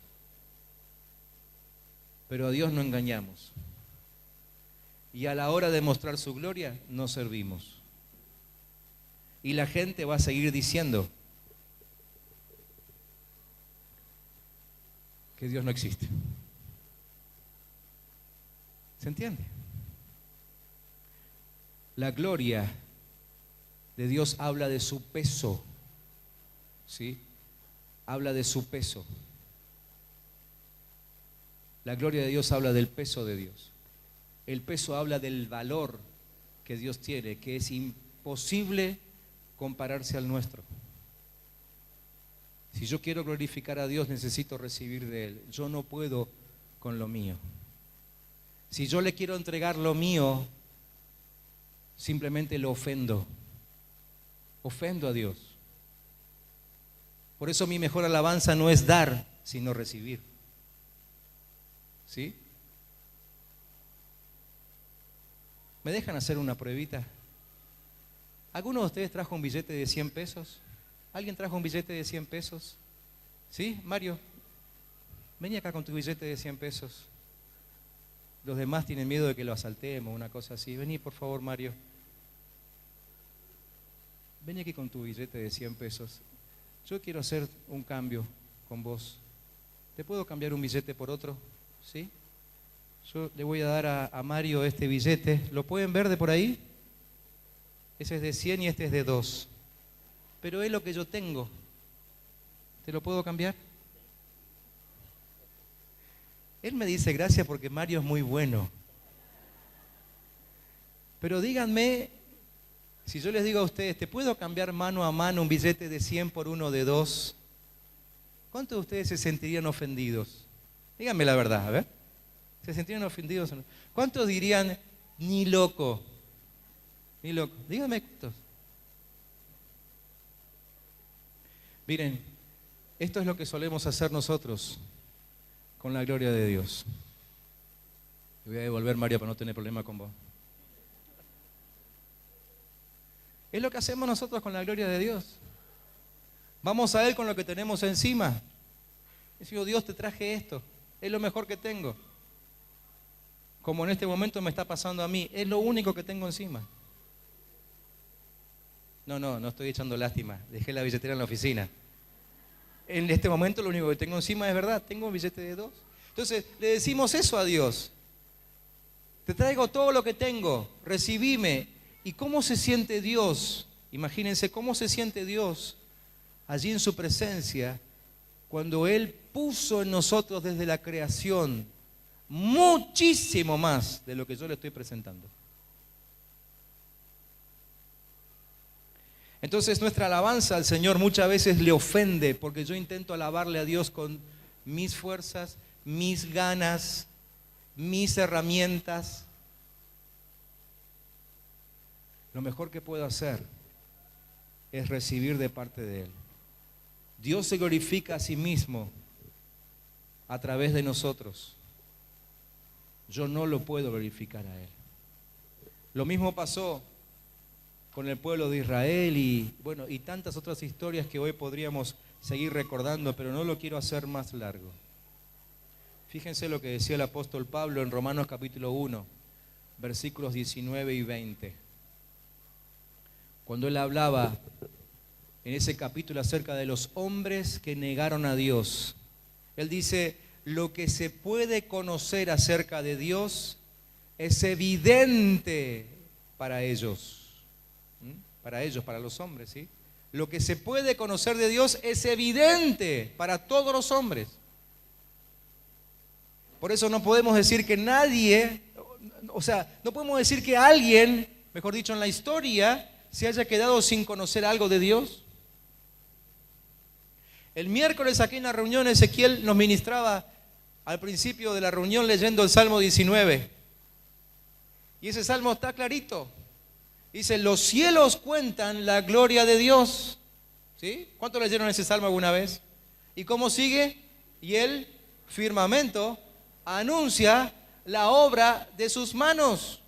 pero a Dios no engañamos. Y a la hora de mostrar su gloria, no servimos. Y la gente va a seguir diciendo que Dios no existe. ¿Se entiende? La gloria de Dios habla de su peso, ¿sí? Habla de su peso. La gloria de Dios habla del peso de Dios. El peso habla del valor que Dios tiene, que es imposible compararse al nuestro. Si yo quiero glorificar a Dios, necesito recibir de Él. Yo no puedo con lo mío. Si yo le quiero entregar lo mío, simplemente lo ofendo. Ofendo a Dios. Por eso mi mejor alabanza no es dar, sino recibir. ¿Sí? ¿Me dejan hacer una pruebita? ¿Alguno de ustedes trajo un billete de 100 pesos? ¿Alguien trajo un billete de 100 pesos? ¿Sí? Mario, vení acá con tu billete de 100 pesos. Los demás tienen miedo de que lo asaltemos, una cosa así. Vení, por favor, Mario. Vení aquí con tu billete de 100 pesos. Yo quiero hacer un cambio con vos. ¿Te puedo cambiar un billete por otro? ¿Sí? Yo le voy a dar a Mario este billete. ¿Lo pueden ver de por ahí? Ese es de 100 y este es de 2. Pero es lo que yo tengo. ¿Te lo puedo cambiar? Él me dice gracias porque Mario es muy bueno. Pero díganme, si yo les digo a ustedes, ¿te puedo cambiar mano a mano un billete de 100 por uno de 2? ¿Cuántos de ustedes se sentirían ofendidos? Díganme la verdad, a ver. ¿Se sentirían ofendidos o no? ¿Cuántos dirían, ni loco? Ni loco. Díganme estos. Miren, esto es lo que solemos hacer nosotros con la gloria de Dios. Te voy a devolver, María, para no tener problema con vos. Es lo que hacemos nosotros con la gloria de Dios. Vamos a Él con lo que tenemos encima. Decimos, Dios, te traje esto. Es lo mejor que tengo. Como en este momento me está pasando a mí. Es lo único que tengo encima. No estoy echando lástima. Dejé la billetera en la oficina. En este momento lo único que tengo encima es verdad. Tengo un billete de 2. Entonces le decimos eso a Dios. Te traigo todo lo que tengo. Recibime. ¿Y cómo se siente Dios? Imagínense cómo se siente Dios allí en su presencia cuando Él puso en nosotros desde la creación muchísimo más de lo que yo le estoy presentando. Entonces nuestra alabanza al Señor muchas veces le ofende porque yo intento alabarle a Dios con mis fuerzas, mis ganas, mis herramientas. Lo mejor que puedo hacer es recibir de parte de Él. Dios se glorifica a sí mismo a través de nosotros. Yo no lo puedo glorificar a Él. Lo mismo pasó con el pueblo de Israel y tantas otras historias que hoy podríamos seguir recordando, pero no lo quiero hacer más largo. Fíjense lo que decía el apóstol Pablo en Romanos capítulo 1, versículos 19 y 20. Cuando él hablaba en ese capítulo acerca de los hombres que negaron a Dios, él dice, lo que se puede conocer acerca de Dios es evidente para ellos. Para los hombres, ¿sí? Lo que se puede conocer de Dios es evidente para todos los hombres. Por eso no podemos decir que nadie, no podemos decir que alguien, mejor dicho, en la historia, se haya quedado sin conocer algo de Dios. El miércoles aquí en la reunión Ezequiel nos ministraba al principio de la reunión leyendo el Salmo 19. Y ese salmo está clarito. Dice, los cielos cuentan la gloria de Dios. ¿Sí? ¿Cuántos leyeron ese salmo alguna vez? ¿Y cómo sigue? Y el firmamento anuncia la obra de sus manos.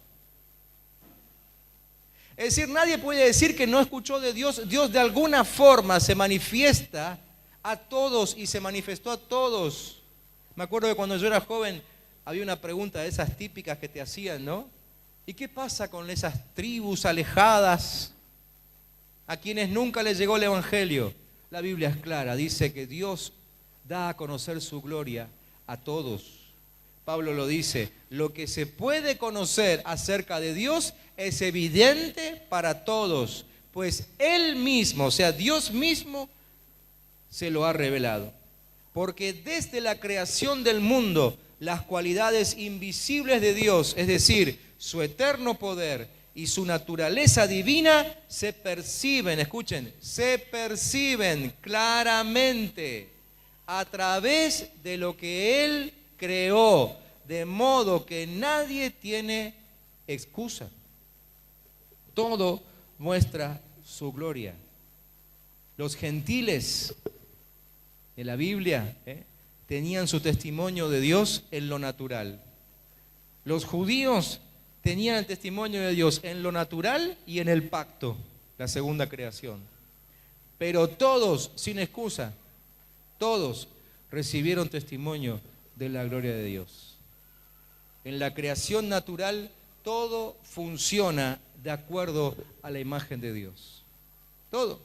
Es decir, nadie puede decir que no escuchó de Dios. Dios de alguna forma se manifiesta a todos y se manifestó a todos. Me acuerdo que cuando yo era joven había una pregunta de esas típicas que te hacían, ¿no? ¿Y qué pasa con esas tribus alejadas a quienes nunca les llegó el Evangelio? La Biblia es clara, dice que Dios da a conocer su gloria a todos. Pablo lo dice, lo que se puede conocer acerca de Dios es evidente para todos, pues Él mismo, o sea, Dios mismo, se lo ha revelado. Porque desde la creación del mundo, las cualidades invisibles de Dios, es decir, su eterno poder y su naturaleza divina, se perciben, escuchen, se perciben claramente a través de lo que Él creó, de modo que nadie tiene excusa. Todo muestra su gloria. Los gentiles de la Biblia tenían su testimonio de Dios en lo natural. Los judíos tenían el testimonio de Dios en lo natural y en el pacto, la segunda creación. Pero todos, sin excusa, todos recibieron testimonio de la gloria de Dios. En la creación natural todo funciona de acuerdo a la imagen de Dios. Todo.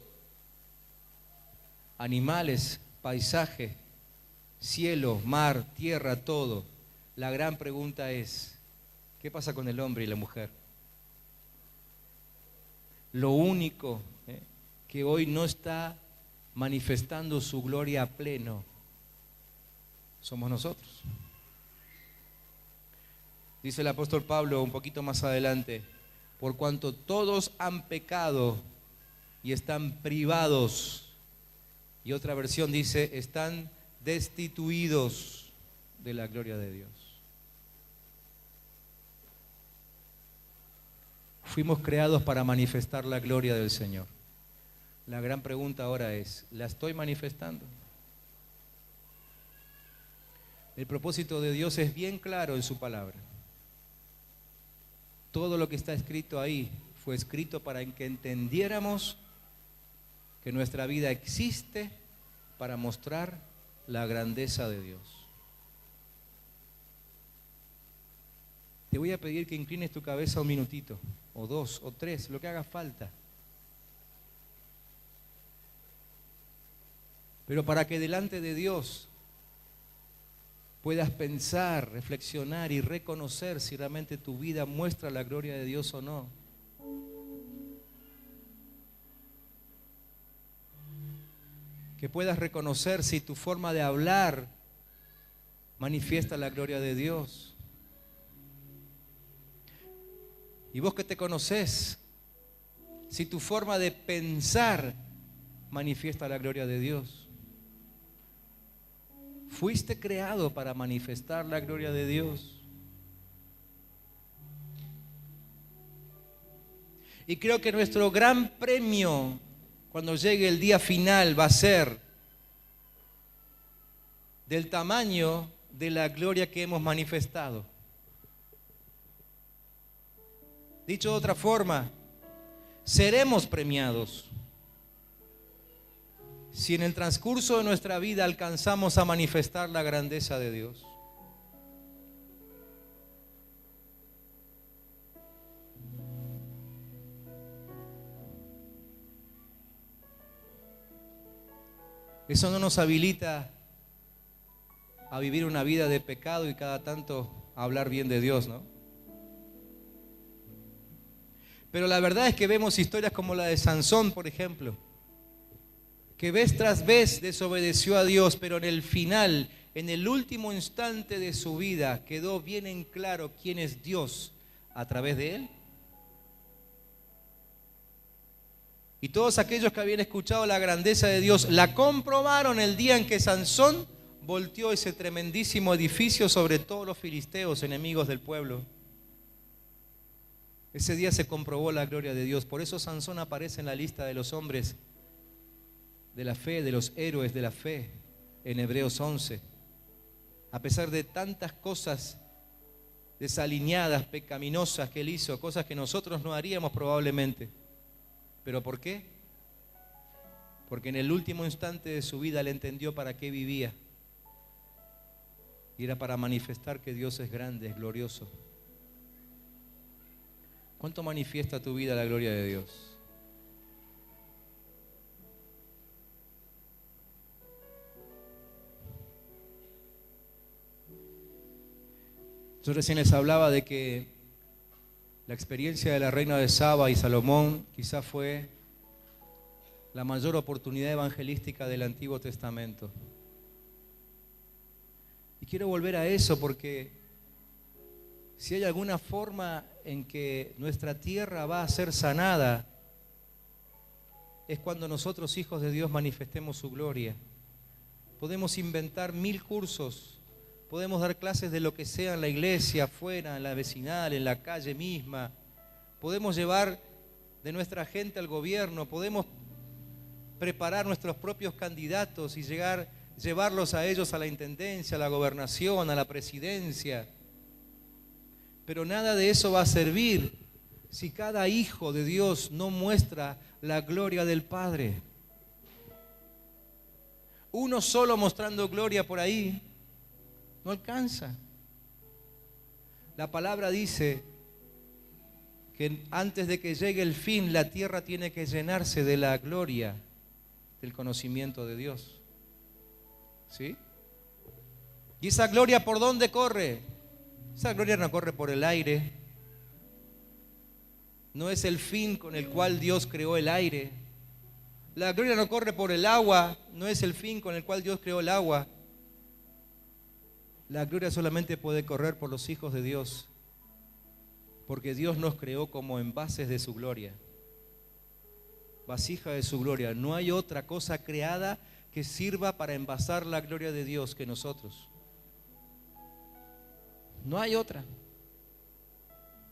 Animales, paisaje, cielo, mar, tierra, todo. La gran pregunta es, ¿qué pasa con el hombre y la mujer? Lo único que hoy no está manifestando su gloria a pleno somos nosotros. Dice el apóstol Pablo un poquito más adelante, por cuanto todos han pecado y están privados. Y otra versión dice, están destituidos de la gloria de Dios. Fuimos creados para manifestar la gloria del Señor. La gran pregunta ahora es, ¿la estoy manifestando? El propósito de Dios es bien claro en su palabra. Todo lo que está escrito ahí fue escrito para que entendiéramos que nuestra vida existe para mostrar la grandeza de Dios. Te voy a pedir que inclines tu cabeza un minutito, o 2, o 3, lo que haga falta. Pero para que delante de Dios puedas pensar, reflexionar y reconocer si realmente tu vida muestra la gloria de Dios o no. Que puedas reconocer si tu forma de hablar manifiesta la gloria de Dios. Y vos que te conocés, si tu forma de pensar manifiesta la gloria de Dios. Fuiste creado para manifestar la gloria de Dios. Y creo que nuestro gran premio cuando llegue el día final va a ser del tamaño de la gloria que hemos manifestado. Dicho de otra forma, seremos premiados si en el transcurso de nuestra vida alcanzamos a manifestar la grandeza de Dios. Eso no nos habilita a vivir una vida de pecado y cada tanto a hablar bien de Dios, ¿no? Pero la verdad es que vemos historias como la de Sansón, por ejemplo, que vez tras vez desobedeció a Dios, pero en el final, en el último instante de su vida, quedó bien en claro quién es Dios a través de él. Y todos aquellos que habían escuchado la grandeza de Dios la comprobaron el día en que Sansón volteó ese tremendísimo edificio sobre todos los filisteos, enemigos del pueblo. Ese día se comprobó la gloria de Dios. Por eso Sansón aparece en la lista de los hombres de la fe, de los héroes de la fe, en Hebreos 11. A pesar de tantas cosas desalineadas, pecaminosas que él hizo, cosas que nosotros no haríamos probablemente. ¿Pero por qué? Porque en el último instante de su vida él entendió para qué vivía. Y era para manifestar que Dios es grande, es glorioso. ¿Cuánto manifiesta tu vida la gloria de Dios? Yo recién les hablaba de que la experiencia de la reina de Saba y Salomón quizás fue la mayor oportunidad evangelística del Antiguo Testamento. Y quiero volver a eso porque si hay alguna forma en que nuestra tierra va a ser sanada, es cuando nosotros, hijos de Dios, manifestemos su gloria. Podemos inventar 1000 cursos, podemos dar clases de lo que sea en la iglesia, afuera, en la vecinal, en la calle misma. Podemos llevar de nuestra gente al gobierno, podemos preparar nuestros propios candidatos y llevarlos a ellos a la intendencia, a la gobernación, a la presidencia. Pero nada de eso va a servir si cada hijo de Dios no muestra la gloria del Padre. Uno solo mostrando gloria por ahí no alcanza. La palabra dice que antes de que llegue el fin, la tierra tiene que llenarse de la gloria del conocimiento de Dios. ¿Sí? ¿Y esa gloria por dónde corre? Esa gloria no corre por el aire. No es el fin con el cual Dios creó el aire. La gloria no corre por el agua. No es el fin con el cual Dios creó el agua. La gloria solamente puede correr por los hijos de Dios Porque Dios nos creó como envases de su gloria, vasija de su gloria. No hay otra cosa creada que sirva para envasar la gloria de Dios que nosotros. No hay otra.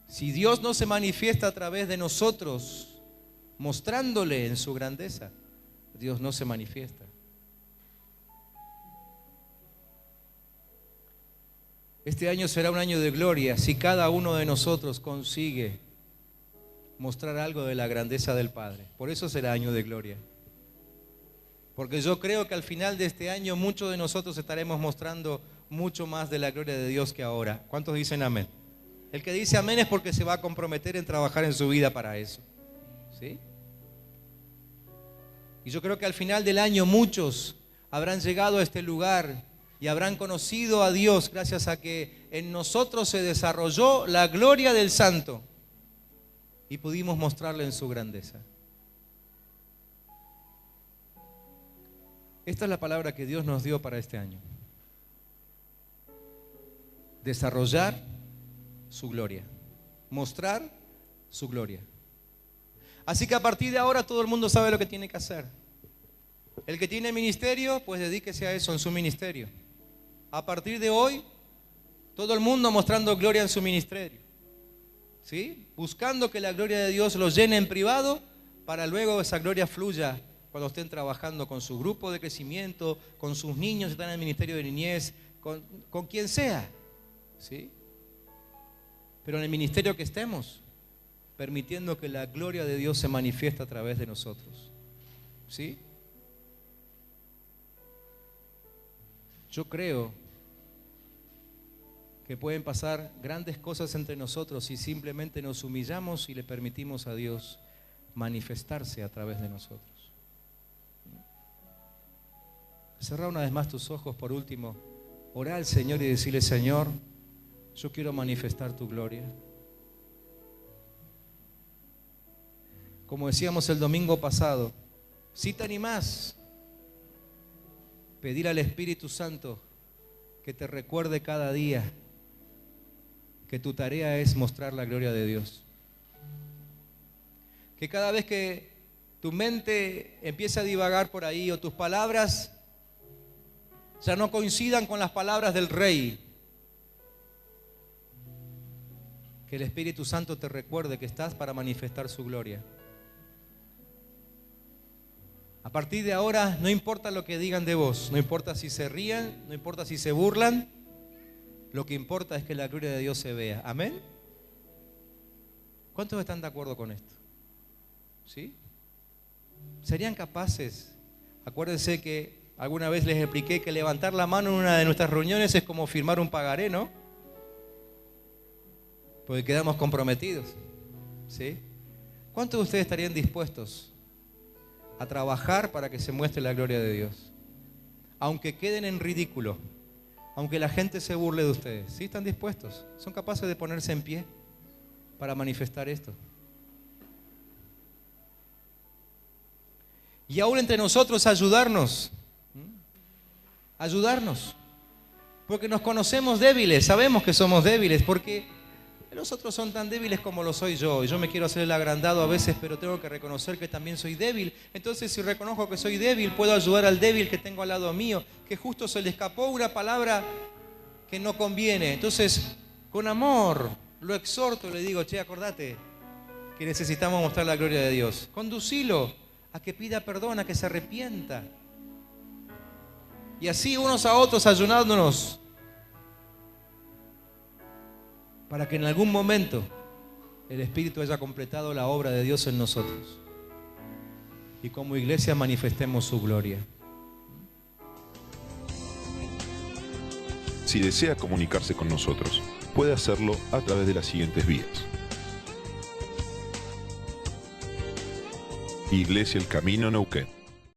Si Dios no se manifiesta a través de nosotros, mostrándole en su grandeza, Dios no se manifiesta. Este año será un año de gloria si cada uno de nosotros consigue mostrar algo de la grandeza del Padre. Por eso será año de gloria. Porque yo creo que al final de este año muchos de nosotros estaremos mostrando mucho más de la gloria de Dios que ahora. ¿Cuántos dicen amén? El que dice amén es porque se va a comprometer en trabajar en su vida para eso. ¿Sí? Y yo creo que al final del año muchos habrán llegado a este lugar y habrán conocido a Dios gracias a que en nosotros se desarrolló la gloria del Santo y pudimos mostrarle en su grandeza. Esta es la palabra que Dios nos dio para este año. Desarrollar su gloria, mostrar su gloria. Así que a partir de ahora todo el mundo sabe lo que tiene que hacer. El que tiene ministerio, pues dedíquese a eso en su ministerio. A partir de hoy, todo el mundo mostrando gloria en su ministerio, ¿sí? Buscando que la gloria de Dios los llene en privado para luego esa gloria fluya cuando estén trabajando con su grupo de crecimiento, con sus niños que están en el ministerio de niñez, con quien sea, ¿sí? Pero en el ministerio que estemos, permitiendo que la gloria de Dios se manifieste a través de nosotros, ¿sí? Yo creo que pueden pasar grandes cosas entre nosotros si simplemente nos humillamos y le permitimos a Dios manifestarse a través de nosotros. Cerrá una vez más tus ojos por último, orá al Señor y decirle: Señor, yo quiero manifestar tu gloria. Como decíamos el domingo pasado, si te animás, pedir al Espíritu Santo que te recuerde cada día que tu tarea es mostrar la gloria de Dios. Que cada vez que tu mente empieza a divagar por ahí o tus palabras ya no coincidan con las palabras del Rey, que el Espíritu Santo te recuerde que estás para manifestar su gloria. A partir de ahora, no importa lo que digan de vos, no importa si se rían, no importa si se burlan, lo que importa es que la gloria de Dios se vea. ¿Amén? ¿Cuántos están de acuerdo con esto? ¿Sí? ¿Serían capaces? Acuérdense que alguna vez les expliqué que levantar la mano en una de nuestras reuniones es como firmar un pagaré, ¿no? Porque quedamos comprometidos, ¿sí? ¿Cuántos de ustedes estarían dispuestos a trabajar para que se muestre la gloria de Dios? Aunque queden en ridículo, aunque la gente se burle de ustedes, ¿sí están dispuestos? ¿Son capaces de ponerse en pie para manifestar esto? Y aún entre nosotros ayudarnos, porque nos conocemos débiles, sabemos que somos débiles, porque los otros son tan débiles como lo soy yo. Y yo me quiero hacer el agrandado a veces, pero tengo que reconocer que también soy débil. Entonces, si reconozco que soy débil, puedo ayudar al débil que tengo al lado mío, que justo se le escapó una palabra que no conviene. Entonces, con amor, lo exhorto y le digo: che, acordate que necesitamos mostrar la gloria de Dios. Conducilo a que pida perdón, a que se arrepienta. Y así unos a otros ayudándonos, para que en algún momento el Espíritu haya completado la obra de Dios en nosotros y como iglesia manifestemos su gloria. Si desea comunicarse con nosotros, puede hacerlo a través de las siguientes vías. Iglesia El Camino Neuquén.